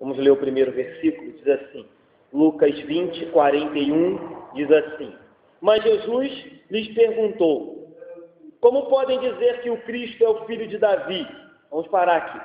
Vamos ler o primeiro versículo, diz assim, Lucas 20, 41, diz assim, mas Jesus lhes perguntou, como podem dizer que o Cristo é o filho de Davi? Vamos parar aqui.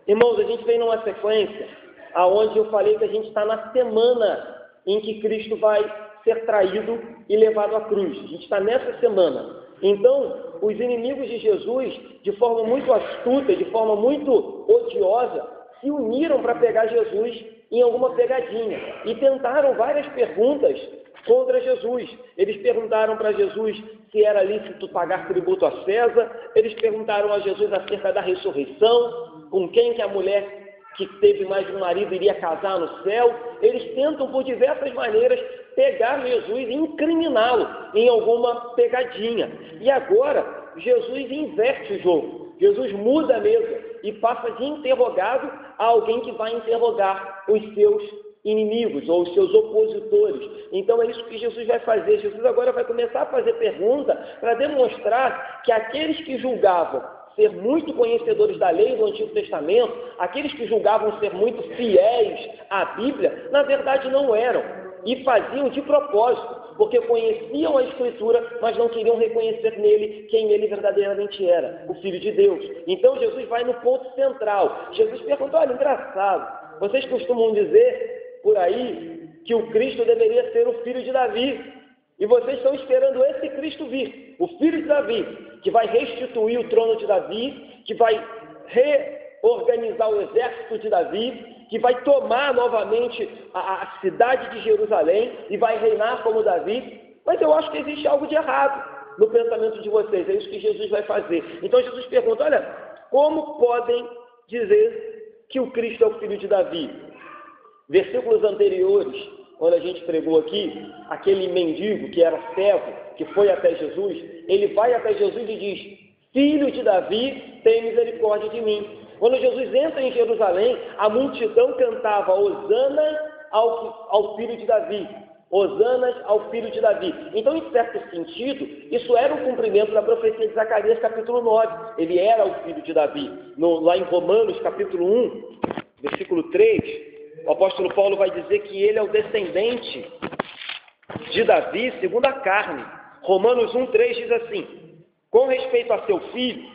Irmãos, a gente vem numa sequência aonde eu falei que a gente está na semana em que Cristo vai ser traído e levado à cruz. A gente está nessa semana. Então, os inimigos de Jesus, de forma muito astuta, de forma muito odiosa, se uniram para pegar Jesus em alguma pegadinha e tentaram várias perguntas contra Jesus. Eles perguntaram para Jesus se era lícito pagar tributo a César, eles perguntaram a Jesus acerca da ressurreição, com quem que a mulher que teve mais de um marido iria casar no céu. Eles tentam por diversas maneiras pegar Jesus e incriminá-lo em alguma pegadinha. E agora, Jesus inverte o jogo. Jesus muda a mesa e passa de interrogado a alguém que vai interrogar os seus inimigos ou os seus opositores. Então é isso que Jesus vai fazer. Jesus agora vai começar a fazer pergunta para demonstrar que aqueles que julgavam ser muito conhecedores da lei do Antigo Testamento, aqueles que julgavam ser muito fiéis à Bíblia, na verdade não eram, e faziam de propósito, porque conheciam a Escritura, mas não queriam reconhecer nele quem ele verdadeiramente era, o Filho de Deus. Então Jesus vai no ponto central. Jesus pergunta, olha, engraçado, vocês costumam dizer por aí que o Cristo deveria ser o filho de Davi, e vocês estão esperando esse Cristo vir, o filho de Davi, que vai restituir o trono de Davi, que vai reorganizar o exército de Davi, que vai tomar novamente a cidade de Jerusalém e vai reinar como Davi. Mas eu acho que existe algo de errado no pensamento de vocês. É isso que Jesus vai fazer. Então Jesus pergunta, olha, como podem dizer que o Cristo é o filho de Davi? Versículos anteriores, quando a gente pregou aqui, aquele mendigo que era cego, que foi até Jesus, ele vai até Jesus e diz, filho de Davi, tem misericórdia de mim. Quando Jesus entra em Jerusalém, a multidão cantava Hosana ao filho de Davi. Hosanas ao filho de Davi. Então, em certo sentido, isso era um cumprimento da profecia de Zacarias, capítulo 9. Ele era o filho de Davi. Lá em Romanos, capítulo 1, versículo 3, o apóstolo Paulo vai dizer que ele é o descendente de Davi segundo a carne. Romanos 1, 3 diz assim, com respeito a seu filho,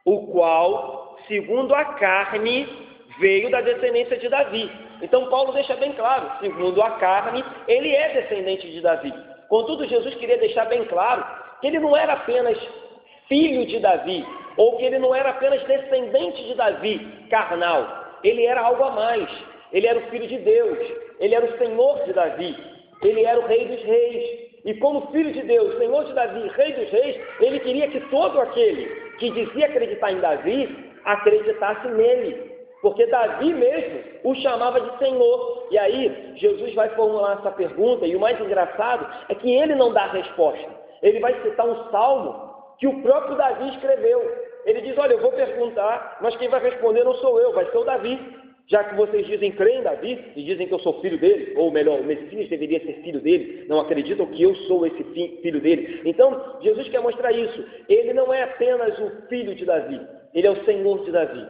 o qual, segundo a carne, veio da descendência de Davi. Então Paulo deixa bem claro, segundo a carne, ele é descendente de Davi. Contudo, Jesus queria deixar bem claro que ele não era apenas filho de Davi, ou que ele não era apenas descendente de Davi, carnal. Ele era algo a mais. Ele era o Filho de Deus, ele era o Senhor de Davi, ele era o Rei dos Reis. E como Filho de Deus, Senhor de Davi, Rei dos Reis, ele queria que todo aquele que dizia acreditar em Davi, acreditasse nele. Porque Davi mesmo o chamava de Senhor. E aí, Jesus vai formular essa pergunta, e o mais engraçado é que ele não dá a resposta. Ele vai citar um salmo que o próprio Davi escreveu. Ele diz, olha, eu vou perguntar, mas quem vai responder não sou eu, vai ser o Davi. Já que vocês dizem crer em Davi, e dizem que eu sou filho dele, ou melhor, o Messias deveria ser filho dele, não acreditam que eu sou esse filho dele. Então, Jesus quer mostrar isso. Ele não é apenas o filho de Davi, ele é o Senhor de Davi.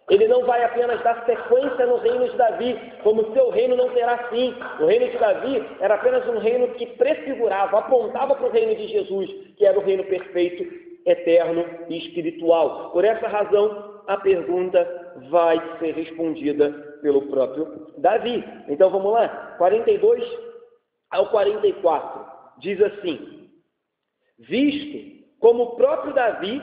Ele não vai apenas dar sequência no reino de Davi, como o seu reino não terá fim. O reino de Davi era apenas um reino que prefigurava, apontava para o reino de Jesus, que era o reino perfeito, eterno e espiritual. Por essa razão, a pergunta vai ser respondida pelo próprio Davi. Então vamos lá, 42 ao 44, diz assim, visto como o próprio Davi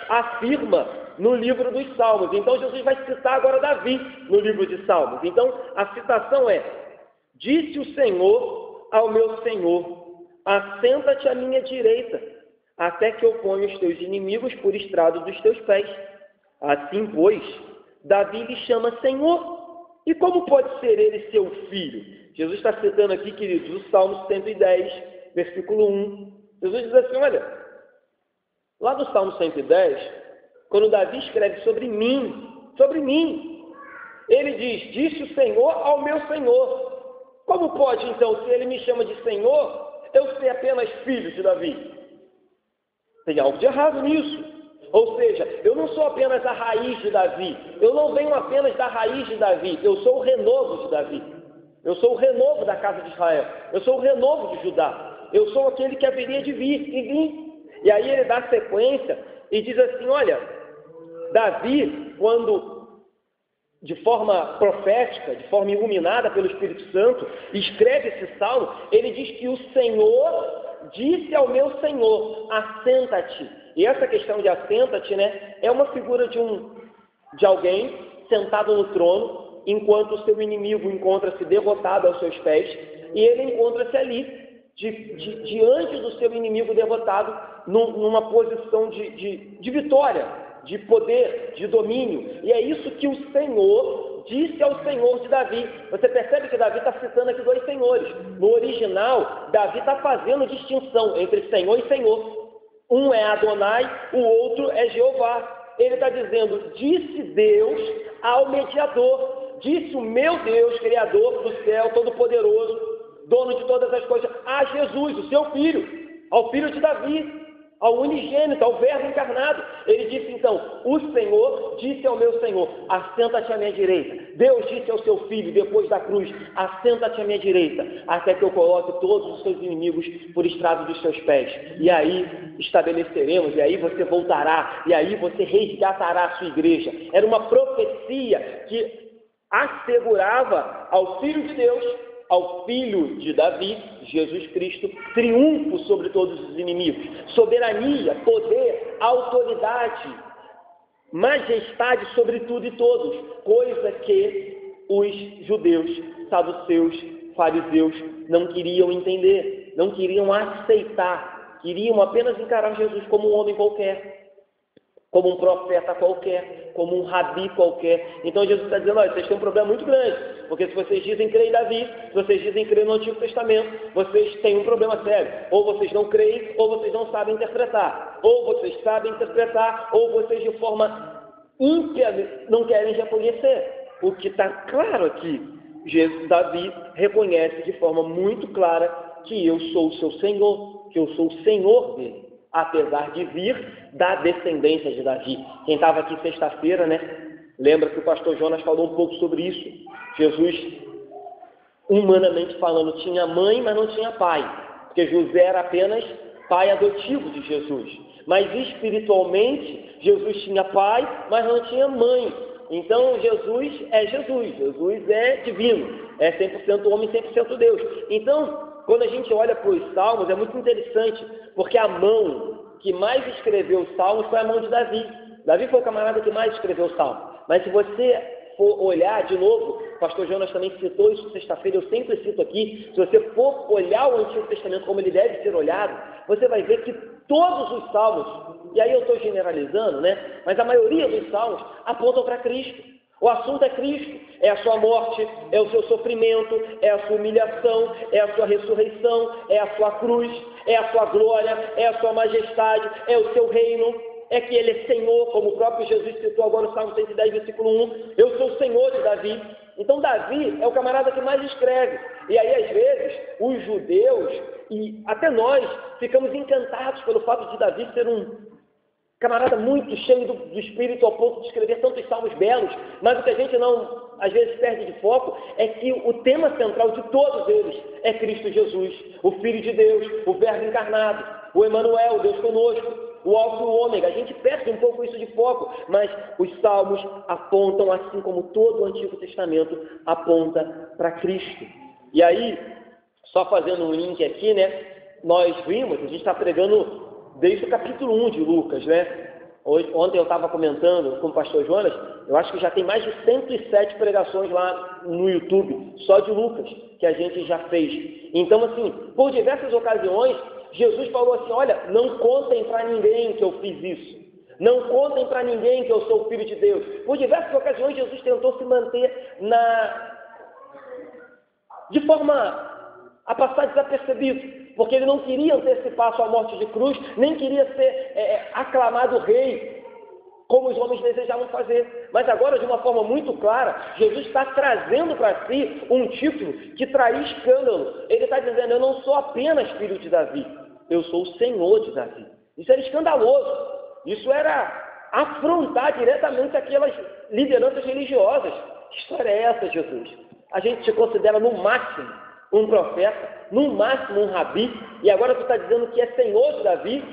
afirma no livro dos Salmos. Então Jesus vai citar agora Davi no livro de Salmos. Então a citação é, disse o Senhor ao meu Senhor, assenta-te à minha direita, até que eu ponha os teus inimigos por estrado dos teus pés. Assim, pois, Davi lhe chama Senhor. E como pode ser ele seu filho? Jesus está citando aqui, queridos, o Salmo 110, versículo 1. Jesus diz assim, olha, lá do Salmo 110, quando Davi escreve sobre mim, ele diz, disse o Senhor ao meu Senhor. Como pode, então, se ele me chama de Senhor, eu ser apenas filho de Davi? Tem algo de errado nisso. Ou seja, eu não sou apenas a raiz de Davi, eu não venho apenas da raiz de Davi, eu sou o renovo de Davi, eu sou o renovo da casa de Israel, eu sou o renovo de Judá, eu sou aquele que haveria de vir e vim. E aí ele dá sequência e diz assim, olha, Davi, quando de forma profética, de forma iluminada pelo Espírito Santo, escreve esse salmo, ele diz que o Senhor disse ao meu Senhor, assenta-te. E essa questão de assenta-te, né, é uma figura de alguém sentado no trono, enquanto o seu inimigo encontra-se derrotado aos seus pés, e ele encontra-se ali, diante do seu inimigo derrotado, numa posição de vitória, de poder, de domínio. E é isso que o Senhor disse ao Senhor de Davi. Você percebe que Davi está citando aqui dois senhores. No original, Davi está fazendo distinção entre Senhor e Senhor. Um é Adonai, o outro é Jeová. Ele está dizendo, disse Deus ao mediador, disse o meu Deus, Criador do céu, Todo-Poderoso, dono de todas as coisas, a Jesus, o seu filho, ao filho de Davi, ao unigênito, ao verbo encarnado. Ele disse então, o Senhor disse ao meu Senhor, assenta-te à minha direita. Deus disse ao seu filho, depois da cruz, assenta-te à minha direita, até que eu coloque todos os seus inimigos por estrado dos seus pés. E aí estabeleceremos, e aí você voltará, e aí você resgatará a sua igreja. Era uma profecia que assegurava ao Filho de Deus, ao Filho de Davi, Jesus Cristo, triunfo sobre todos os inimigos, soberania, poder, autoridade, majestade sobre tudo e todos, coisa que os judeus, saduceus, fariseus não queriam entender, não queriam aceitar, queriam apenas encarar Jesus como um homem qualquer, como um profeta qualquer, como um rabi qualquer. Então Jesus está dizendo, olha, vocês têm um problema muito grande, porque se vocês dizem crer em Davi, se vocês dizem crer no Antigo Testamento, vocês têm um problema sério. Ou vocês não creem, ou vocês não sabem interpretar. Ou vocês sabem interpretar, ou vocês de forma ímpia não querem reconhecer. O que está claro aqui, Davi reconhece de forma muito clara que eu sou o seu Senhor, que eu sou o Senhor dele, apesar de vir da descendência de Davi. Quem estava aqui sexta-feira, né? Lembra que o pastor Jonas falou um pouco sobre isso. Jesus, humanamente falando, tinha mãe, mas não tinha pai, porque José era apenas pai adotivo de Jesus. Mas espiritualmente, Jesus tinha pai, mas não tinha mãe. Então Jesus é divino, é 100% homem, 100% Deus. Então, quando a gente olha para os Salmos, é muito interessante, porque a mão que mais escreveu os Salmos foi a mão de Davi. Davi foi o camarada que mais escreveu o Salmo. Mas se você for olhar de novo, o pastor Jonas também citou isso sexta-feira, eu sempre cito aqui, se você for olhar o Antigo Testamento como ele deve ser olhado, você vai ver que todos os Salmos, e aí eu estou generalizando, né? Mas a maioria dos Salmos apontam para Cristo. O assunto é Cristo, é a sua morte, é o seu sofrimento, é a sua humilhação, é a sua ressurreição, é a sua cruz, é a sua glória, é a sua majestade, é o seu reino, é que ele é Senhor, como o próprio Jesus citou agora no Salmo 110, versículo 1, eu sou o Senhor de Davi. Então Davi é o camarada que mais escreve. E aí, às vezes, os judeus, e até nós, ficamos encantados pelo fato de Davi ser um camarada muito cheio do Espírito ao ponto de escrever tantos salmos belos, mas o que a gente não, às vezes, perde de foco é que o tema central de todos eles é Cristo Jesus, o Filho de Deus, o Verbo encarnado, o Emanuel, Deus conosco, o Alfa e o Ômega. A gente perde um pouco isso de foco, mas os salmos apontam, assim como todo o Antigo Testamento aponta para Cristo. E aí, só fazendo um link aqui, né, nós vimos, a gente está pregando desde o capítulo 1 de Lucas, né? Ontem eu estava comentando com o pastor Jonas, eu acho que já tem mais de 107 pregações lá no YouTube, só de Lucas, que a gente já fez. Então, assim, por diversas ocasiões, Jesus falou assim, olha, não contem para ninguém que eu fiz isso. Não contem para ninguém que eu sou o Filho de Deus. Por diversas ocasiões, Jesus tentou se manter de forma a passar desapercebido, porque ele não queria antecipar sua morte de cruz, nem queria ser aclamado rei, como os homens desejavam fazer. Mas agora, de uma forma muito clara, Jesus está trazendo para si um título que traz escândalo. Ele está dizendo, eu não sou apenas filho de Davi, eu sou o Senhor de Davi. Isso era escandaloso. Isso era afrontar diretamente aquelas lideranças religiosas. Que história é essa, Jesus? A gente te considera no máximo um profeta, no máximo um rabi, e agora tu está dizendo que é senhor de Davi.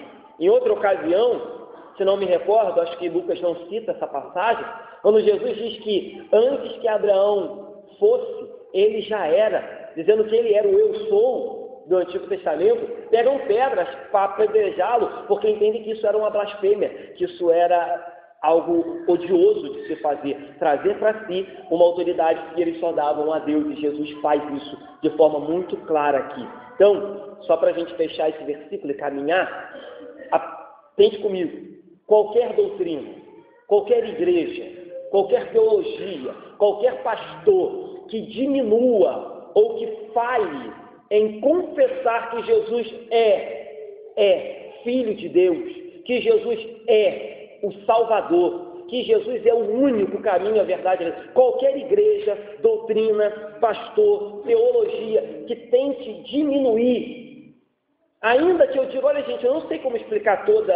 Em outra ocasião, se não me recordo, acho que Lucas não cita essa passagem, quando Jesus diz que antes que Abraão fosse, ele já era, dizendo que ele era o eu sou do Antigo Testamento, pegam pedras para apedrejá-lo, porque entendem que isso era uma blasfêmia, que isso era algo odioso de se fazer, trazer para si uma autoridade que eles só davam a Deus, e Jesus faz isso de forma muito clara aqui. Então, só para a gente fechar esse versículo e caminhar, pense comigo, qualquer doutrina, qualquer igreja, qualquer teologia, qualquer pastor que diminua ou que falhe em confessar que Jesus é Filho de Deus, que Jesus é o Salvador, que Jesus é o único caminho, a verdade, qualquer igreja, doutrina, pastor, teologia que tente diminuir, ainda que eu diga, olha gente, eu não sei como explicar toda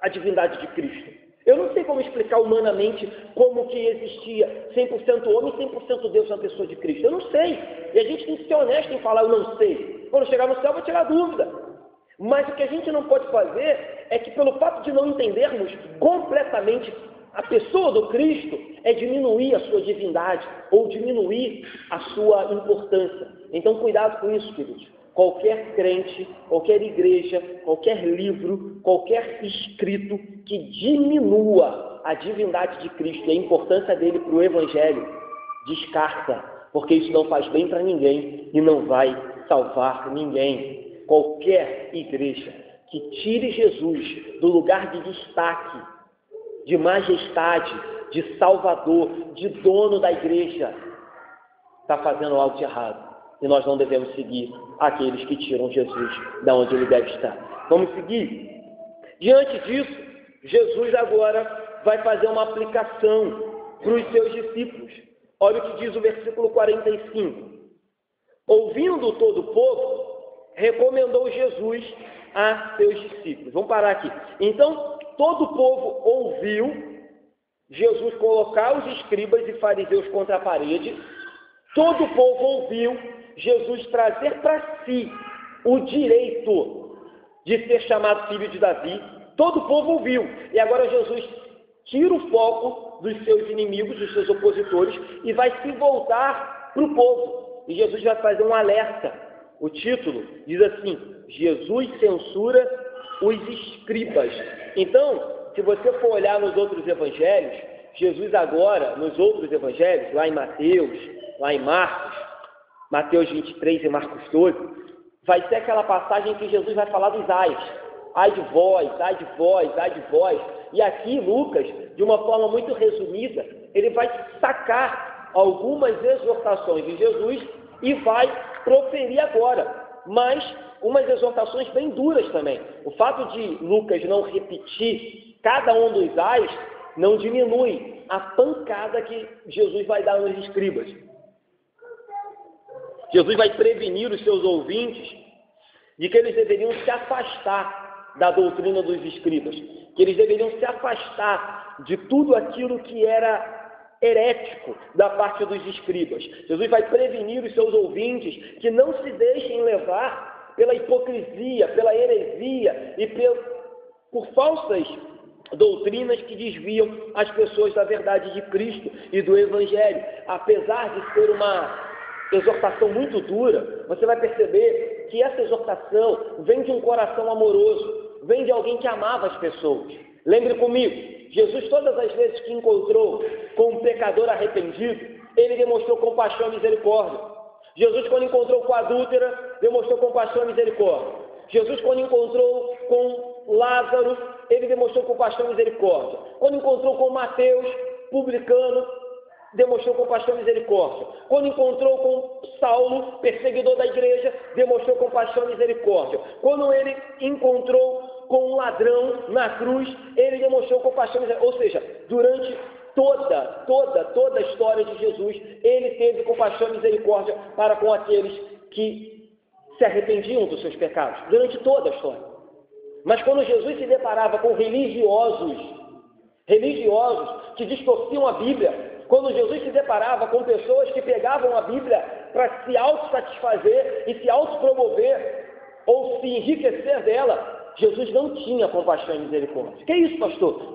a divindade de Cristo, eu não sei como explicar humanamente como que existia 100% homem e 100% Deus na pessoa de Cristo, eu não sei, e a gente tem que ser honesto em falar eu não sei, quando chegar no céu eu vou tirar dúvida. Mas o que a gente não pode fazer é que, pelo fato de não entendermos completamente a pessoa do Cristo, é diminuir a sua divindade ou diminuir a sua importância. Então, cuidado com isso, queridos. Qualquer crente, qualquer igreja, qualquer livro, qualquer escrito que diminua a divindade de Cristo e a importância dele para o Evangelho, descarta, porque isso não faz bem para ninguém e não vai salvar ninguém. Qualquer igreja que tire Jesus do lugar de destaque, de majestade, de salvador, de dono da igreja, está fazendo algo de errado. E nós não devemos seguir aqueles que tiram Jesus da onde ele deve estar. Vamos seguir? Diante disso, Jesus agora vai fazer uma aplicação para os seus discípulos. Olha o que diz o versículo 45. Ouvindo todo o povo, recomendou Jesus a seus discípulos. Vamos parar aqui. Então, todo o povo ouviu Jesus colocar os escribas e fariseus contra a parede. Todo o povo ouviu Jesus trazer para si o direito de ser chamado filho de Davi. Todo o povo ouviu. E agora Jesus tira o foco dos seus inimigos, dos seus opositores, e vai se voltar para o povo. E Jesus vai fazer um alerta. O título diz assim: Jesus censura os escribas. Então, se você for olhar nos outros evangelhos, Jesus agora, nos outros evangelhos, lá em Mateus, lá em Marcos, Mateus 23 e Marcos 12, vai ser aquela passagem que Jesus vai falar dos ais. Ai de vós, ai de vós, ai de vós. E aqui Lucas, de uma forma muito resumida, ele vai sacar algumas exortações de Jesus e vai proferir agora, mas umas exortações bem duras também. O fato de Lucas não repetir cada um dos ais não diminui a pancada que Jesus vai dar nos escribas. Jesus vai prevenir os seus ouvintes de que eles deveriam se afastar da doutrina dos escribas, que eles deveriam se afastar de tudo aquilo que era herético da parte dos escribas. Jesus vai prevenir os seus ouvintes que não se deixem levar pela hipocrisia, pela heresia e por falsas doutrinas que desviam as pessoas da verdade de Cristo e do Evangelho. Apesar de ser uma exortação muito dura, você vai perceber que essa exortação vem de um coração amoroso, vem de alguém que amava as pessoas. Lembre comigo, Jesus, todas as vezes que encontrou com um pecador arrependido, ele demonstrou compaixão e misericórdia. Jesus, quando encontrou com a adúltera, demonstrou compaixão e misericórdia. Jesus, quando encontrou com Lázaro, ele demonstrou compaixão e misericórdia. Quando encontrou com Mateus, publicano, demonstrou compaixão e misericórdia. Quando encontrou com Saulo, perseguidor da igreja, demonstrou compaixão e misericórdia. Quando ele encontrou com um ladrão na cruz, ele demonstrou compaixão e misericórdia. Ou seja, durante toda a história de Jesus, ele teve compaixão e misericórdia para com aqueles que se arrependiam dos seus pecados. Durante toda a história. Mas quando Jesus se deparava com religiosos que distorciam a Bíblia, quando Jesus se deparava com pessoas que pegavam a Bíblia para se autossatisfazer e se autopromover ou se enriquecer dela, Jesus não tinha compaixão e misericórdia. Que é isso, pastor?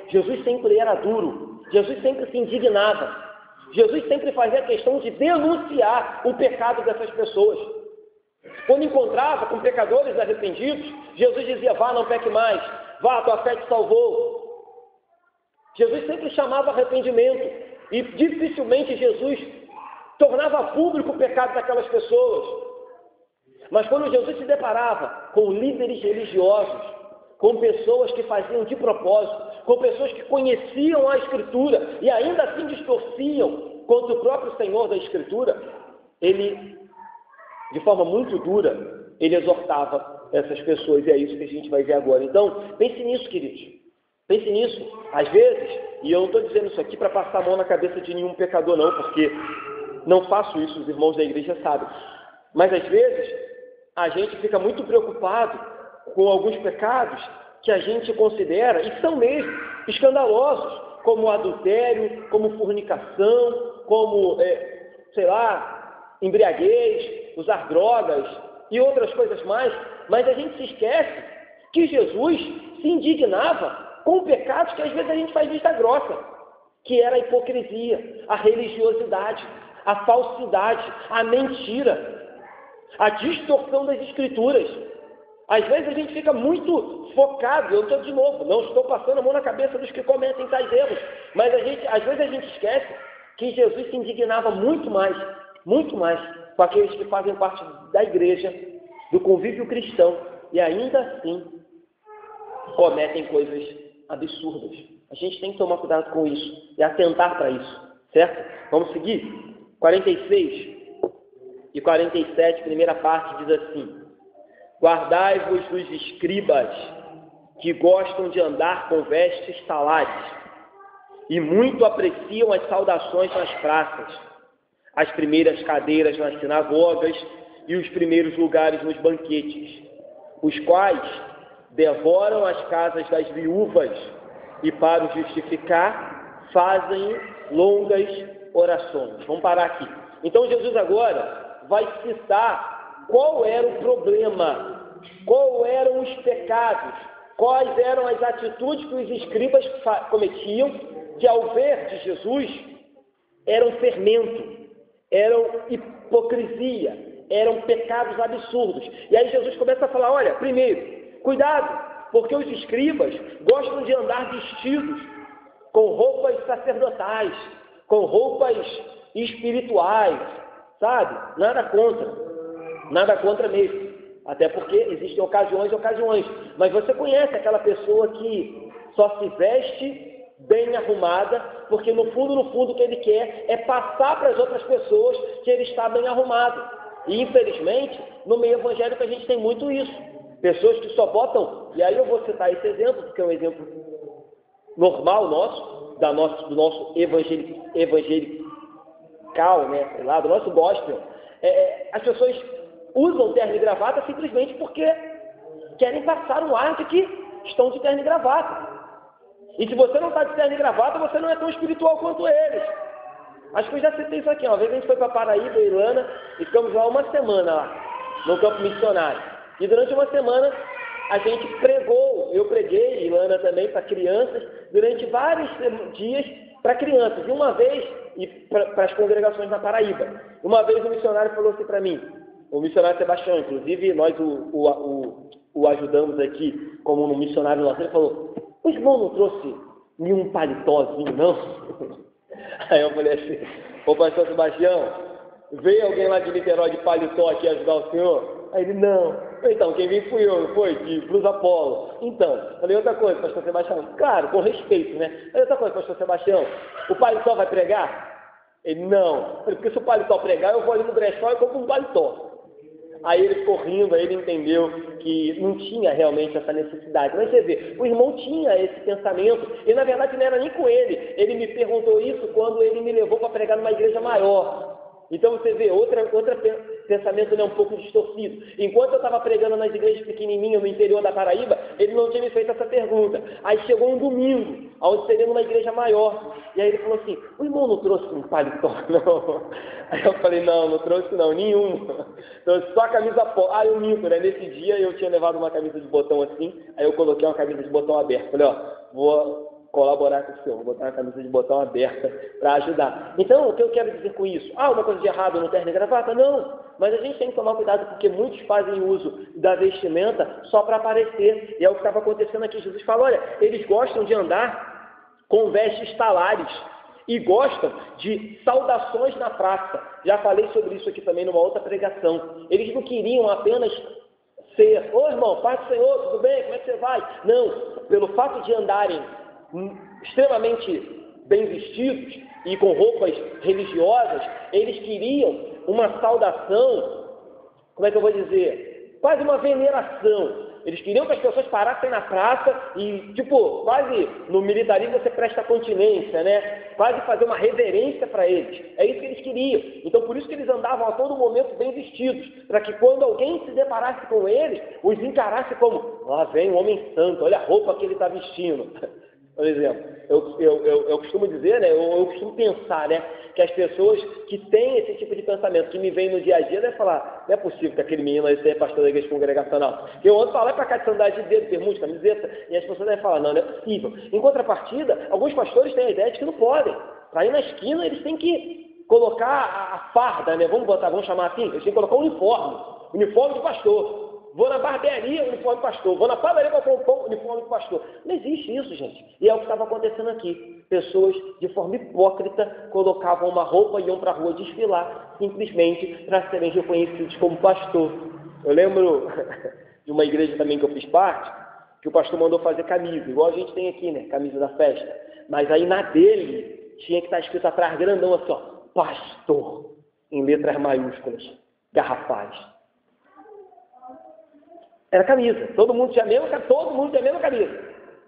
Jesus sempre era duro, Jesus sempre se indignava, Jesus sempre fazia questão de denunciar o pecado dessas pessoas. Quando encontrava com pecadores arrependidos, Jesus dizia: vá, não peque mais, vá, tua fé te salvou. Jesus sempre chamava arrependimento e dificilmente Jesus tornava público o pecado daquelas pessoas. Mas quando Jesus se deparava com líderes religiosos, com pessoas que faziam de propósito, com pessoas que conheciam a Escritura e ainda assim distorciam contra o próprio Senhor da Escritura, ele, de forma muito dura, ele exortava essas pessoas, e é isso que a gente vai ver agora. Então, pense nisso, queridos. Pense nisso. Às vezes, e eu não estou dizendo isso aqui para passar a mão na cabeça de nenhum pecador, não, porque não faço isso, os irmãos da igreja sabem. Mas às vezes, a gente fica muito preocupado com alguns pecados que a gente considera, e são mesmo, escandalosos, como o adultério, como fornicação, como, embriaguez, usar drogas e outras coisas mais. Mas a gente se esquece que Jesus se indignava com pecados que às vezes a gente faz vista grossa, que era a hipocrisia, a religiosidade, a falsidade, a mentira, a distorção das Escrituras. Às vezes a gente fica muito focado, eu estou de novo, não estou passando a mão na cabeça dos que cometem tais erros, mas às vezes a gente esquece que Jesus se indignava muito mais com aqueles que fazem parte da igreja, do convívio cristão, e ainda assim cometem coisas absurdas. A gente tem que tomar cuidado com isso e atentar para isso, certo? Vamos seguir? 46 e 47, primeira parte, diz assim: guardai-vos dos escribas, que gostam de andar com vestes talares, e muito apreciam as saudações nas praças, as primeiras cadeiras nas sinagogas e os primeiros lugares nos banquetes, os quais devoram as casas das viúvas e, para os justificar, fazem longas orações. Vamos parar aqui. Então Jesus agora vai citar qual era o problema, quais eram os pecados, quais eram as atitudes que os escribas cometiam, que ao ver de Jesus eram fermento, eram hipocrisia, eram pecados absurdos. E aí Jesus começa a falar: olha, primeiro, cuidado, porque os escribas gostam de andar vestidos com roupas sacerdotais, com roupas espirituais, sabe? Nada contra mesmo. Até porque existem ocasiões e ocasiões. Mas você conhece aquela pessoa que só se veste bem arrumada, porque no fundo o que ele quer é passar para as outras pessoas que ele está bem arrumado. E infelizmente, no meio evangélico a gente tem muito isso. Pessoas que só botam, e aí eu vou citar esse exemplo, porque é um exemplo normal do nosso evangelical, né? Sei lá, do nosso gospel. As pessoas usam terno e gravata simplesmente porque querem passar um ar de que estão de terno e gravata. E se você não está de terno e gravata, você não é tão espiritual quanto eles. Acho que eu já citei isso aqui. Uma vez a gente foi para Paraíba, Ilana, e ficamos lá uma semana lá, no campo missionário. E durante uma semana a gente pregou, eu preguei, Ilana também, para crianças, durante vários dias para crianças. E uma vez, e para as congregações na Paraíba. Uma vez o missionário falou assim para mim, o missionário Sebastião, inclusive nós o ajudamos aqui como um missionário nosso, ele falou: o irmão não trouxe nenhum paletózinho, não? Aí eu falei assim: ô pastor Sebastião, veio alguém lá de Niterói de paletó aqui ajudar o senhor? Aí ele: não. Então, quem veio fui eu, não foi? De blusa polo. Então, falei: outra coisa, pastor Sebastião. Claro, com respeito, né? Falei: outra coisa, pastor Sebastião, o paletó vai pregar? Ele: não. Falei: porque se o paletó pregar, eu vou ali no brechó e compro um paletó. Aí ele ficou rindo, aí ele entendeu que não tinha realmente essa necessidade. Mas você vê, o irmão tinha esse pensamento, e na verdade não era nem com ele. Ele me perguntou isso quando ele me levou para pregar numa igreja maior. Então você vê, outra pensamento é um pouco distorcido. Enquanto eu estava pregando nas igrejas pequenininhas no interior da Paraíba, ele não tinha me feito essa pergunta. Aí chegou um domingo, onde seria numa igreja maior, e aí ele falou assim, o irmão não trouxe um paletó, não? Aí eu falei, não trouxe não, nenhum. Trouxe só a camisa polo. Ah, eu minto, né? Nesse dia eu tinha levado uma camisa de botão assim, aí eu coloquei uma camisa de botão aberta. Falei, vou colaborar com o senhor, vou botar uma camisa de botão aberta para ajudar. Então, o que eu quero dizer com isso? Uma coisa de errado no terno e gravata? Não, mas a gente tem que tomar cuidado porque muitos fazem uso da vestimenta só para aparecer, e é o que estava acontecendo aqui. Jesus fala, olha, eles gostam de andar com vestes talares e gostam de saudações na praça. Já falei sobre isso aqui também numa outra pregação. Eles não queriam apenas ser, irmão, paz do Senhor, tudo bem, como é que você vai? Não, pelo fato de andarem extremamente bem vestidos e com roupas religiosas, eles queriam uma saudação, como é que eu vou dizer? Quase uma veneração. Eles queriam que as pessoas parassem na praça e, quase no militarismo você presta continência, né? Quase fazer uma reverência para eles. É isso que eles queriam. Então, por isso que eles andavam a todo momento bem vestidos, para que quando alguém se deparasse com eles, os encarasse como, lá vem um homem santo, olha a roupa que ele está vestindo. Por exemplo, eu costumo dizer, né, eu costumo pensar, né, que as pessoas que têm esse tipo de pensamento, que me vem no dia a dia, devem falar, não é possível que aquele menino aí seja pastor da igreja congregacional. Eu ando falar para cá de sandália de dedo, bermuda, camiseta, e as pessoas devem falar, não é possível. Em contrapartida, alguns pastores têm a ideia de que não podem. Para ir na esquina, eles têm que colocar a farda, né, vamos chamar assim, eles têm que colocar um uniforme de pastor. Vou na barbearia, uniforme de pastor. Vou na padaria para comprar um pão, uniforme de pastor. Não existe isso, gente. E é o que estava acontecendo aqui. Pessoas, de forma hipócrita, colocavam uma roupa e iam para a rua desfilar, simplesmente para serem reconhecidos como pastor. Eu lembro de uma igreja também que eu fiz parte, que o pastor mandou fazer camisa, igual a gente tem aqui, né? Camisa da festa. Mas aí na dele tinha que estar escrito atrás grandão assim, pastor, em letras maiúsculas, garrafais. Era camisa, todo mundo tinha a mesma camisa.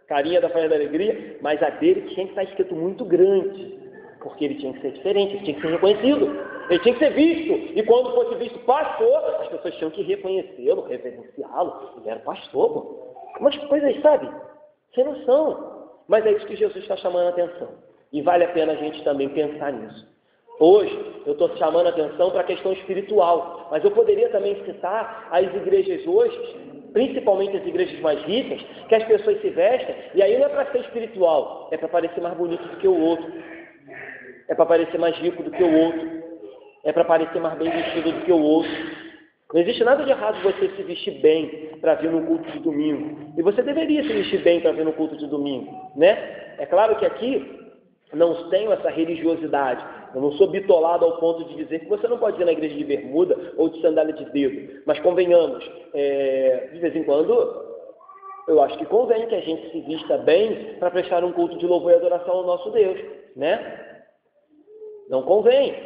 Carinha da Festa da Alegria, mas a dele tinha que estar escrito muito grande, porque ele tinha que ser diferente, ele tinha que ser reconhecido, ele tinha que ser visto. E quando fosse visto pastor, as pessoas tinham que reconhecê-lo, reverenciá-lo. Ele era pastor, pô. Umas coisas, sabe? Sem noção. Mas é isso que Jesus está chamando a atenção. E vale a pena a gente também pensar nisso. Hoje, eu estou chamando a atenção para a questão espiritual, mas eu poderia também citar as igrejas hoje, principalmente as igrejas mais ricas, que as pessoas se vestem, e aí não é para ser espiritual, é para parecer mais bonito do que o outro, é para parecer mais rico do que o outro, é para parecer mais bem vestido do que o outro. Não existe nada de errado você se vestir bem para vir no culto de domingo, e você deveria se vestir bem para vir no culto de domingo, né? É claro que aqui não tenho essa religiosidade. Eu não sou bitolado ao ponto de dizer que você não pode ir na igreja de bermuda ou de sandália de dedo. Mas convenhamos, de vez em quando, eu acho que convém que a gente se vista bem para prestar um culto de louvor e adoração ao nosso Deus, né? Não convém.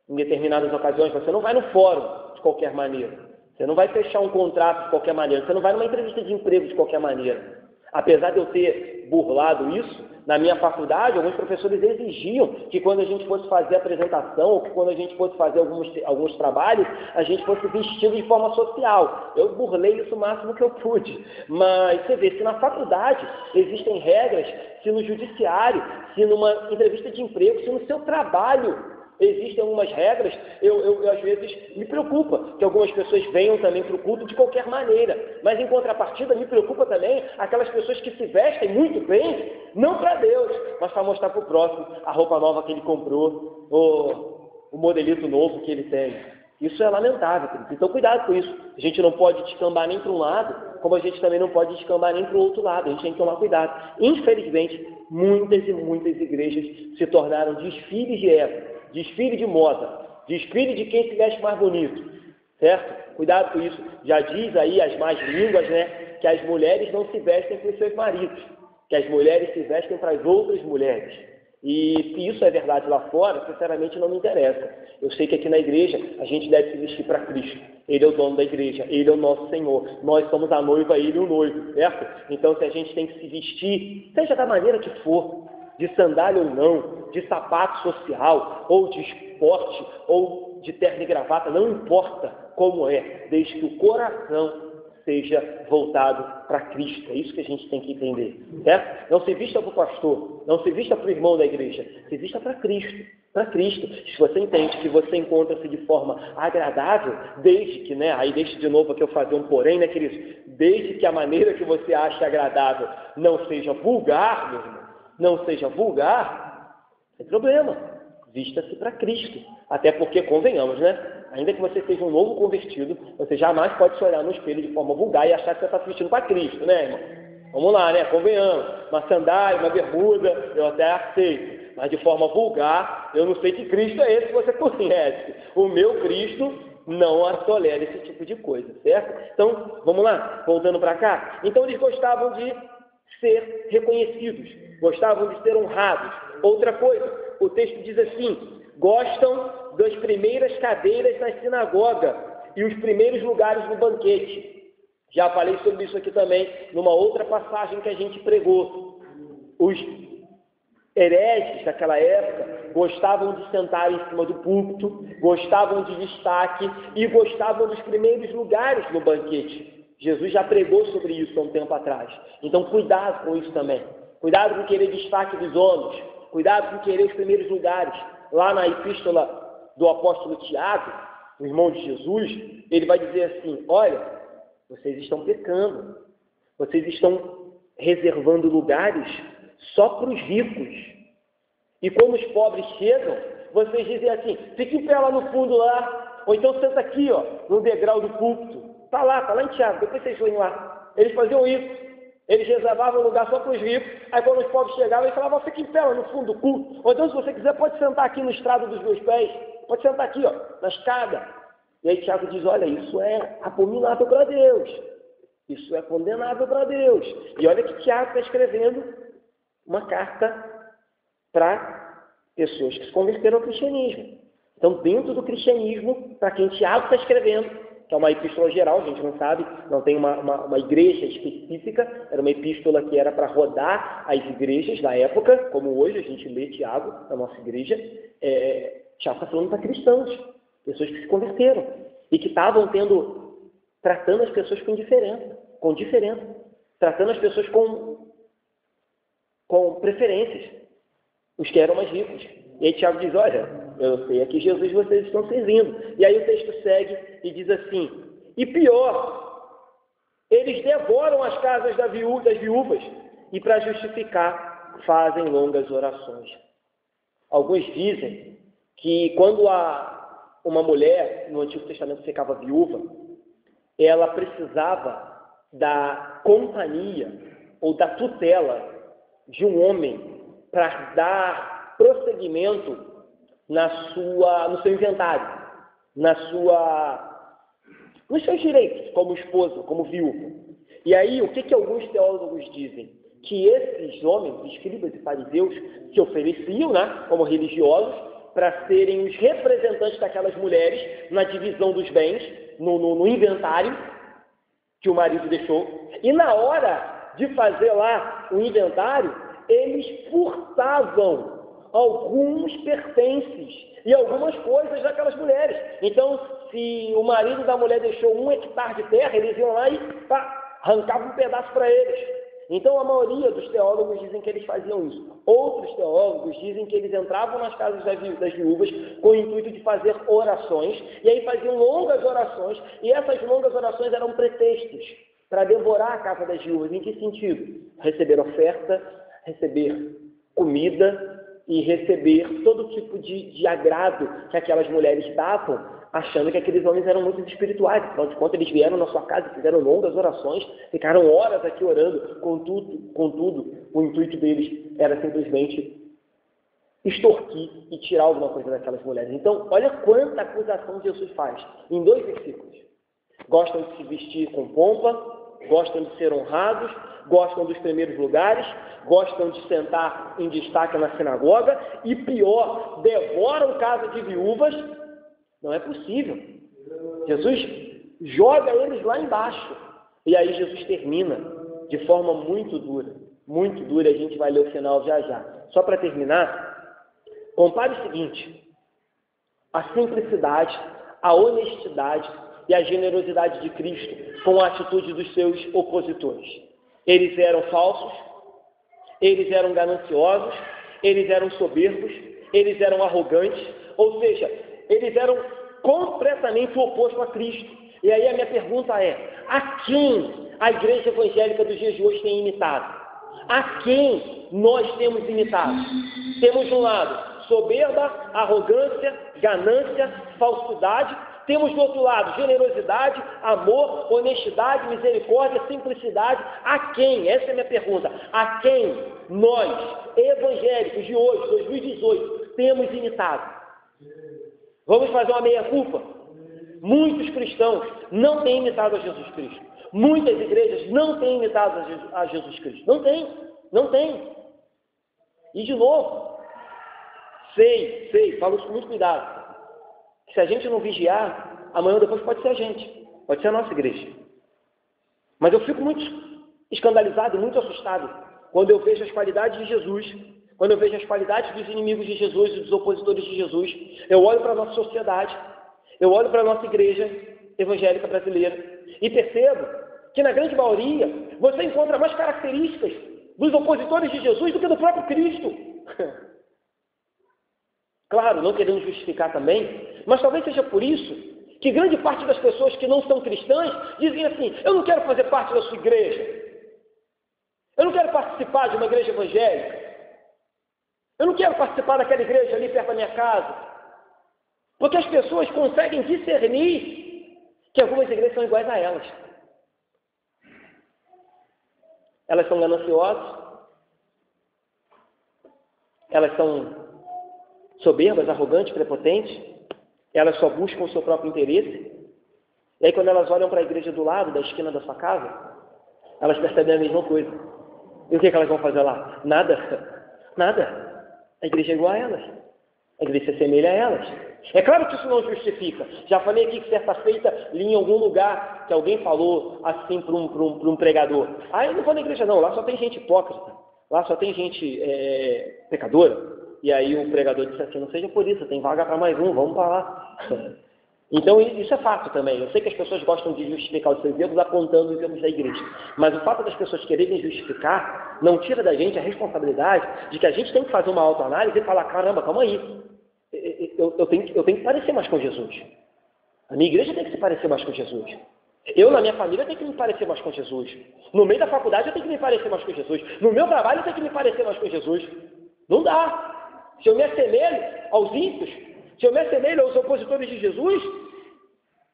Em determinadas ocasiões, você não vai no fórum de qualquer maneira. Você não vai fechar um contrato de qualquer maneira. Você não vai numa entrevista de emprego de qualquer maneira. Apesar de eu ter burlado isso, na minha faculdade, alguns professores exigiam que quando a gente fosse fazer a apresentação, ou que quando a gente fosse fazer alguns trabalhos, a gente fosse vestido de forma social. Eu burlei isso o máximo que eu pude. Mas você vê, se na faculdade existem regras, se no judiciário, se numa entrevista de emprego, se no seu trabalho existem algumas regras, eu às vezes me preocupa que algumas pessoas venham também para o culto de qualquer maneira, mas em contrapartida me preocupa também aquelas pessoas que se vestem muito bem, não para Deus, mas para mostrar para o próximo a roupa nova que ele comprou, o modelito novo que ele tem. Isso é lamentável, querido. Então cuidado com isso. A gente não pode descambar nem para um lado, como a gente também não pode descambar nem para o outro lado. A gente tem que tomar cuidado. Infelizmente, muitas e muitas igrejas se tornaram desfiles de época, desfile de moda, desfile de quem se veste mais bonito, certo? Cuidado com isso. Já diz aí as más línguas, né, que as mulheres não se vestem para os seus maridos, que as mulheres se vestem para as outras mulheres. E se isso é verdade lá fora, sinceramente não me interessa. Eu sei que aqui na igreja a gente deve se vestir para Cristo. Ele é o dono da igreja, Ele é o nosso Senhor. Nós somos a noiva, Ele o noivo, certo? Então se a gente tem que se vestir, seja da maneira que for, de sandália ou não, de sapato social, ou de esporte, ou de terno terno e gravata, não importa como é, desde que o coração seja voltado para Cristo. É isso que a gente tem que entender, certo? Não se vista para o pastor, não se vista para o irmão da igreja, se vista para Cristo, para Cristo. Se você entende que você encontra-se de forma agradável, desde que, né, aí deixa de novo aqui eu fazer um porém, né, queridos? Desde que a maneira que você acha agradável não seja vulgar, meu irmão, não seja vulgar, não tem problema, vista-se para Cristo. Até porque, convenhamos, né? Ainda que você seja um novo convertido, você jamais pode se olhar no espelho de forma vulgar e achar que você está se vestindo para Cristo, né, irmão? Vamos lá, né? Convenhamos. Uma sandália, uma bermuda, eu até aceito. Mas de forma vulgar, eu não sei que Cristo é esse que você conhece. O meu Cristo não tolera esse tipo de coisa, certo? Então, vamos lá, voltando para cá. Então, eles gostavam de ser reconhecidos, gostavam de ser honrados. Outra coisa, o texto diz assim: gostam das primeiras cadeiras na sinagoga e os primeiros lugares no banquete. Já falei sobre isso aqui também, numa outra passagem que a gente pregou. Os hereges daquela época gostavam de sentar em cima do púlpito, gostavam de destaque e gostavam dos primeiros lugares no banquete. Jesus já pregou sobre isso há um tempo atrás. Então, cuidado com isso também. Cuidado com querer destaque dos homens. Cuidado com querer os primeiros lugares. Lá na epístola do apóstolo Tiago, o irmão de Jesus, ele vai dizer assim: olha, vocês estão pecando. Vocês estão reservando lugares só para os ricos. E quando os pobres chegam, vocês dizem assim: fica em pé lá no fundo lá, ou então senta aqui, ó, no degrau do púlpito. Tá lá em Tiago, depois vocês vão lá. Eles faziam isso. Eles reservavam lugar só para os ricos. Aí quando os pobres chegavam, eles falavam: fica em pé lá no fundo do culto. Ou então, se você quiser, pode sentar aqui no estrado dos meus pés. Pode sentar aqui, ó, na escada. E aí Tiago diz: olha, isso é abominável para Deus. Isso é condenável para Deus. E olha que Tiago está escrevendo uma carta para pessoas que se converteram ao cristianismo. Então, dentro do cristianismo, para quem Tiago está escrevendo, que é uma epístola geral, a gente não sabe, não tem uma igreja específica, era uma epístola que era para rodar as igrejas da época, como hoje a gente lê Tiago na nossa igreja. Tiago está falando para cristãos, pessoas que se converteram e que estavam tratando as pessoas com diferença, tratando as pessoas com preferências, os que eram mais ricos. E aí Tiago diz: olha, eu sei a que Jesus vocês estão servindo. E aí o texto segue e diz assim: e pior, eles devoram as casas das viúvas e para justificar fazem longas orações. Alguns dizem que quando uma mulher no Antigo Testamento ficava viúva, ela precisava da companhia ou da tutela de um homem para dar prosseguimento no seu inventário, nos seus direitos como esposa, como viúva. E aí, o que alguns teólogos dizem? Que esses homens, escribas e fariseus, se ofereciam, né, como religiosos, para serem os representantes daquelas mulheres na divisão dos bens, no inventário que o marido deixou. E na hora de fazer lá o inventário, eles furtavam alguns pertences e algumas coisas daquelas mulheres. Então, se o marido da mulher deixou 1 hectare de terra, eles iam lá e arrancavam um pedaço para eles. Então, a maioria dos teólogos dizem que eles faziam isso. Outros teólogos dizem que eles entravam nas casas das viúvas com o intuito de fazer orações, e aí faziam longas orações, e essas longas orações eram pretextos para devorar a casa das viúvas. Em que sentido? Receber oferta, receber comida e receber todo tipo de agrado que aquelas mulheres davam, achando que aqueles homens eram muito espirituais. Afinal de contas, eles vieram na sua casa, fizeram longas orações, ficaram horas aqui orando. Contudo, o intuito deles era simplesmente extorquir e tirar alguma coisa daquelas mulheres. Então, olha quanta acusação Jesus faz em 2 versículos. Gostam de se vestir com pompa, gostam de ser honrados, gostam dos primeiros lugares, gostam de sentar em destaque na sinagoga e, pior, devoram casa de viúvas. Não é possível. Jesus joga eles lá embaixo. E aí Jesus termina de forma muito dura, a gente vai ler o final já. Só para terminar, compare o seguinte: a simplicidade, a honestidade e a generosidade de Cristo com a atitude dos seus opositores. Eles eram falsos, eles eram gananciosos, eles eram soberbos, eles eram arrogantes, ou seja, eles eram completamente o oposto a Cristo. E aí a minha pergunta é: a quem a igreja evangélica dos dias de hoje tem imitado? A quem nós temos imitado? Temos de um lado soberba, arrogância, ganância, falsidade. Temos do outro lado generosidade, amor, honestidade, misericórdia, simplicidade. A quem? Essa é a minha pergunta. A quem nós, evangélicos de hoje, 2018, temos imitado? Vamos fazer uma meia-culpa? Muitos cristãos não têm imitado a Jesus Cristo. Muitas igrejas não têm imitado a Jesus Cristo. Não tem. E de novo, falo isso com muito cuidado. Se a gente não vigiar, amanhã ou depois pode ser a gente, pode ser a nossa igreja. Mas eu fico muito escandalizado e muito assustado quando eu vejo as qualidades de Jesus, quando eu vejo as qualidades dos inimigos de Jesus e dos opositores de Jesus. Eu olho para a nossa sociedade, eu olho para a nossa igreja evangélica brasileira e percebo que na grande maioria você encontra mais características dos opositores de Jesus do que do próprio Cristo. Claro, não querendo justificar também, mas talvez seja por isso que grande parte das pessoas que não são cristãs dizem assim: eu não quero fazer parte da sua igreja, eu não quero participar de uma igreja evangélica, eu não quero participar daquela igreja ali perto da minha casa, porque as pessoas conseguem discernir que algumas igrejas são iguais a elas. Elas são gananciosas, elas são soberbas, arrogantes, prepotentes, elas só buscam o seu próprio interesse. E aí quando elas olham para a igreja do lado, da esquina da sua casa, elas percebem a mesma coisa. E o que elas vão fazer lá? Nada. A igreja é igual a elas. A igreja se assemelha a elas. É claro que isso não justifica. Já falei aqui que certa feita li em algum lugar que alguém falou assim para um pregador: eu não vou na igreja não, lá só tem gente hipócrita, lá só tem gente pecadora. E aí o pregador disse assim: não seja por isso, tem vaga para mais um, vamos para lá. Então isso é fato também. Eu sei que as pessoas gostam de justificar os seus erros apontando os erros da igreja. Mas o fato das pessoas quererem justificar não tira da gente a responsabilidade de que a gente tem que fazer uma autoanálise e falar: caramba, calma aí, eu tenho que parecer mais com Jesus. A minha igreja tem que se parecer mais com Jesus. Eu, na minha família, tenho que me parecer mais com Jesus. No meio da faculdade, eu tenho que me parecer mais com Jesus. No meu trabalho, eu tenho que me parecer mais com Jesus. Não dá. Se eu me assemelho aos ímpios, se eu me assemelho aos opositores de Jesus,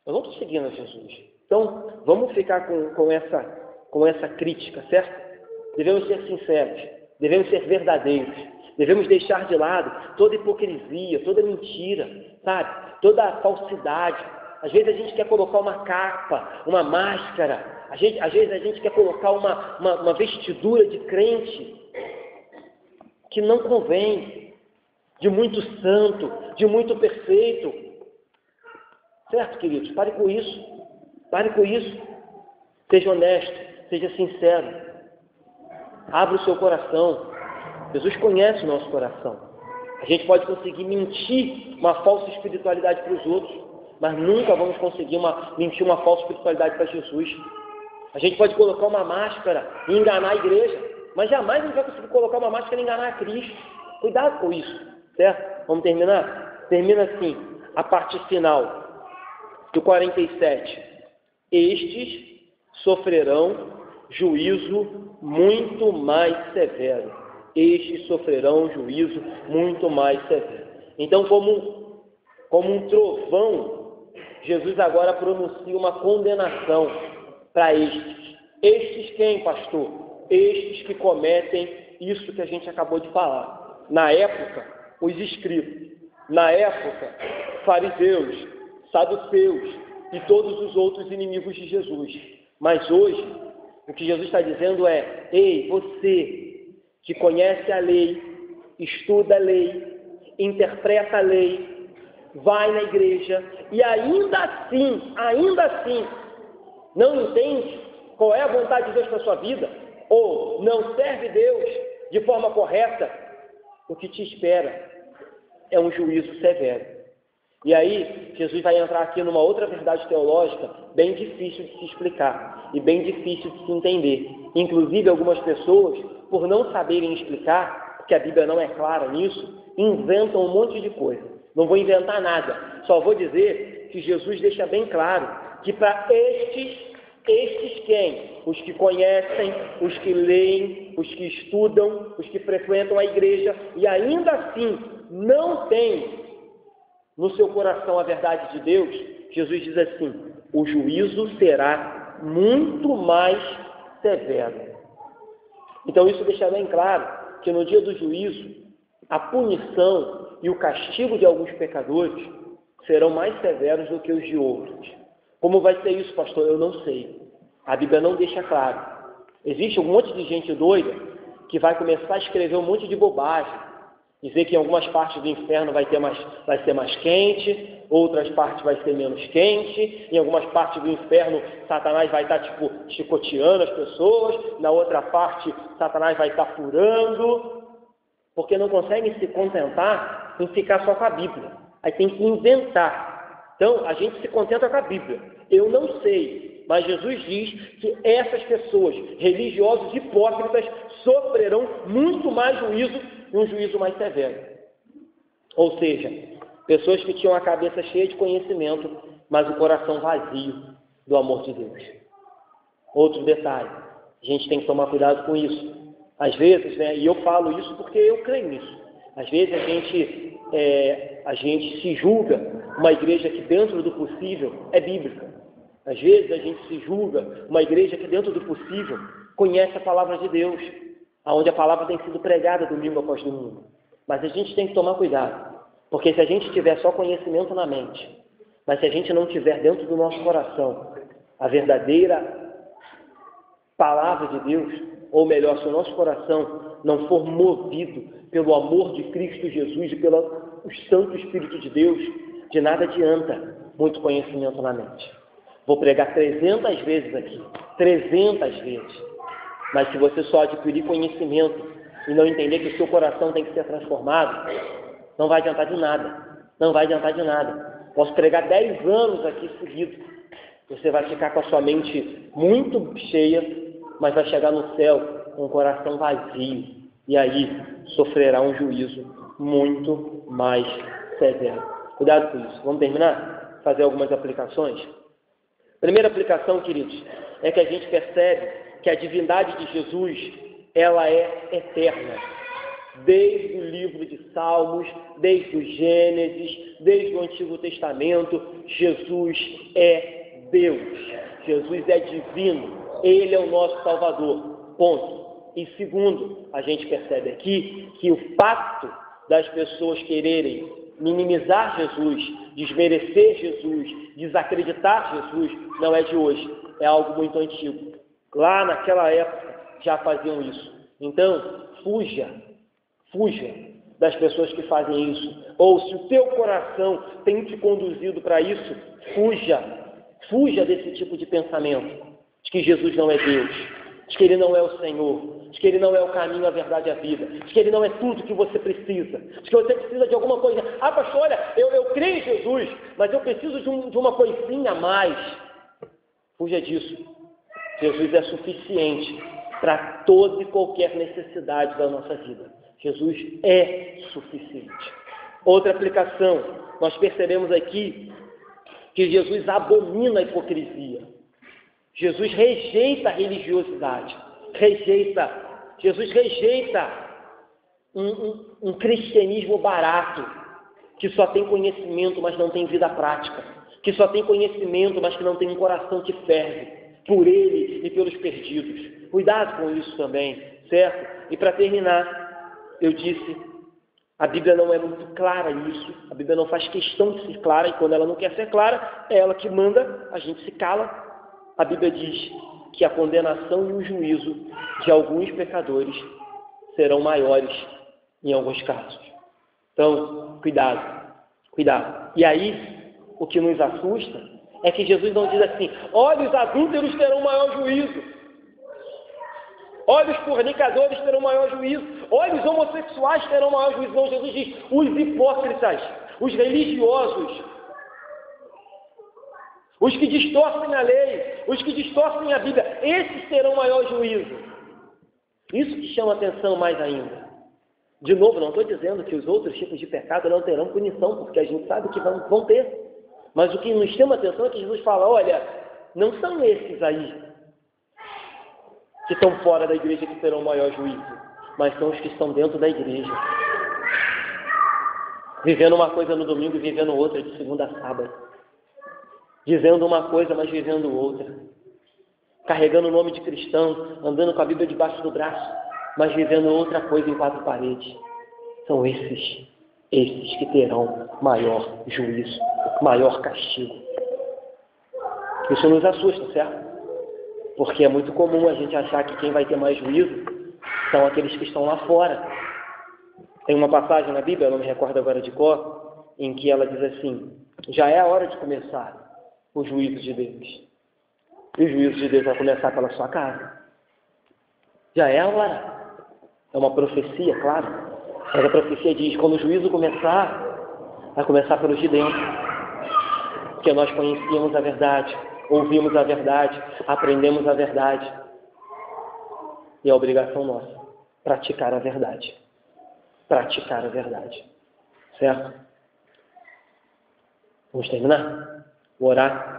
eu não estou seguindo a Jesus. Então, vamos ficar com essa crítica, certo? Devemos ser sinceros, devemos ser verdadeiros, devemos deixar de lado toda hipocrisia, toda mentira, sabe? Toda falsidade. Às vezes a gente quer colocar uma capa, uma máscara, às vezes a gente quer colocar uma vestidura de crente que não convém, de muito santo, de muito perfeito. Certo, queridos? Pare com isso. Seja honesto, seja sincero. Abra o seu coração. Jesus conhece o nosso coração. A gente pode conseguir mentir uma falsa espiritualidade para os outros, mas nunca vamos conseguir mentir uma falsa espiritualidade para Jesus. A gente pode colocar uma máscara e enganar a igreja, mas jamais a gente vai conseguir colocar uma máscara e enganar a Cristo. Cuidado com isso, certo? Vamos terminar? Termina assim, a parte final do 47. Estes sofrerão juízo muito mais severo. Estes sofrerão juízo muito mais severo. Então, como um trovão, Jesus agora pronuncia uma condenação para estes. Estes quem, pastor? Estes que cometem isso que a gente acabou de falar. Na época, os escribas. Na época, fariseus, saduceus e todos os outros inimigos de Jesus. Mas hoje, o que Jesus está dizendo é: ei, você que conhece a lei, estuda a lei, interpreta a lei, vai na igreja e ainda assim, não entende qual é a vontade de Deus para a sua vida, ou não serve Deus de forma correta, o que te espera é um juízo severo. E aí, Jesus vai entrar aqui numa outra verdade teológica bem difícil de se explicar e bem difícil de se entender. Inclusive, algumas pessoas, por não saberem explicar, porque a Bíblia não é clara nisso, inventam um monte de coisa. Não vou inventar nada, só vou dizer que Jesus deixa bem claro que para estes quem? Os que conhecem, os que leem, os que estudam, os que frequentam a igreja e ainda assim não têm no seu coração a verdade de Deus, Jesus diz assim: o juízo será muito mais severo. Então isso deixa bem claro que no dia do juízo, a punição e o castigo de alguns pecadores serão mais severos do que os de outros. Como vai ser isso, pastor? Eu não sei. A Bíblia não deixa claro. Existe um monte de gente doida que vai começar a escrever um monte de bobagem. Dizer que em algumas partes do inferno vai ser mais quente, outras partes vai ser menos quente, em algumas partes do inferno Satanás vai estar chicoteando as pessoas, na outra parte Satanás vai estar furando, porque não conseguem se contentar em ficar só com a Bíblia. Aí tem que inventar. Então a gente se contenta com a Bíblia. Eu não sei, mas Jesus diz que essas pessoas, religiosos hipócritas, sofrerão muito mais juízo e um juízo mais severo. Ou seja, pessoas que tinham a cabeça cheia de conhecimento, mas o coração vazio do amor de Deus. Outro detalhe, a gente tem que tomar cuidado com isso. Às vezes, e eu falo isso porque eu creio nisso, às vezes a gente se julga uma igreja que dentro do possível é bíblica. Às vezes a gente se julga uma igreja que dentro do possível conhece a palavra de Deus, onde a palavra tem sido pregada domingo após domingo. Mas a gente tem que tomar cuidado, porque se a gente tiver só conhecimento na mente, mas se a gente não tiver dentro do nosso coração a verdadeira palavra de Deus, ou melhor, se o nosso coração não for movido pelo amor de Cristo Jesus e pelo Santo Espírito de Deus, de nada adianta muito conhecimento na mente. Vou pregar 300 vezes aqui, 300 vezes. Mas se você só adquirir conhecimento e não entender que o seu coração tem que ser transformado, não vai adiantar de nada. Não vai adiantar de nada. Posso pregar 10 anos aqui seguidos. Você vai ficar com a sua mente muito cheia, mas vai chegar no céu com o coração vazio. E aí sofrerá um juízo muito mais severo. Cuidado com isso. Vamos terminar? Fazer algumas aplicações? Primeira aplicação, queridos, é que a gente percebe que a divindade de Jesus, ela é eterna. Desde o livro de Salmos, desde o Gênesis, desde o Antigo Testamento, Jesus é Deus. Jesus é divino. Ele é o nosso Salvador. Ponto. E segundo, a gente percebe aqui que o fato das pessoas quererem minimizar Jesus, desmerecer Jesus, desacreditar Jesus, não é de hoje, é algo muito antigo. Lá naquela época já faziam isso. Então, fuja das pessoas que fazem isso. Ou se o teu coração tem te conduzido para isso, fuja desse tipo de pensamento, de que Jesus não é Deus, de que Ele não é o Senhor, de que Ele não é o caminho, a verdade e a vida, de que Ele não é tudo que você precisa, de que você precisa de alguma coisa. Ah, pastor, olha, eu creio em Jesus, mas eu preciso de uma coisinha a mais. Fuja disso. Jesus é suficiente para toda e qualquer necessidade da nossa vida. Jesus é suficiente. Outra aplicação, nós percebemos aqui que Jesus abomina a hipocrisia. Jesus rejeita a religiosidade. Jesus rejeita um cristianismo barato, que só tem conhecimento, mas não tem vida prática, que só tem conhecimento, mas que não tem um coração que ferve por Ele e pelos perdidos. Cuidado com isso também, certo? E para terminar, eu disse, a Bíblia não é muito clara nisso, a Bíblia não faz questão de ser clara, e quando ela não quer ser clara, é ela que manda, a gente se cala. A Bíblia diz que a condenação e o juízo de alguns pecadores serão maiores em alguns casos. Então, cuidado. E aí, o que nos assusta é que Jesus não diz assim: olha, os adúlteros terão maior juízo, olha, os fornicadores terão maior juízo, olha, os homossexuais terão maior juízo. Não, Jesus diz: os hipócritas, os religiosos, os que distorcem a lei, os que distorcem a Bíblia, esses terão maior juízo. Isso que chama atenção mais ainda. De novo, não estou dizendo que os outros tipos de pecado não terão punição, porque a gente sabe que vão ter. Mas o que nos chama atenção é que Jesus fala, olha, não são esses aí que estão fora da igreja que terão maior juízo, mas são os que estão dentro da igreja. Vivendo uma coisa no domingo e vivendo outra de segunda a sábado. Dizendo uma coisa, mas vivendo outra. Carregando o nome de cristão, andando com a Bíblia debaixo do braço, mas vivendo outra coisa em quatro paredes. São esses que terão maior juízo, maior castigo. Isso nos assusta, certo? Porque é muito comum a gente achar que quem vai ter mais juízo são aqueles que estão lá fora. Tem uma passagem na Bíblia, eu não me recordo agora de cor, em que ela diz assim, já é a hora de começar o juízo de Deus. E o juízo de Deus vai começar pela sua casa. Já é a hora. É uma profecia, claro. Mas a profecia diz, quando o juízo começar, vai começar pelos de dentro. Porque nós conhecíamos a verdade, ouvimos a verdade, aprendemos a verdade. E é a obrigação nossa, praticar a verdade. Praticar a verdade. Certo? Vamos terminar? Vou orar.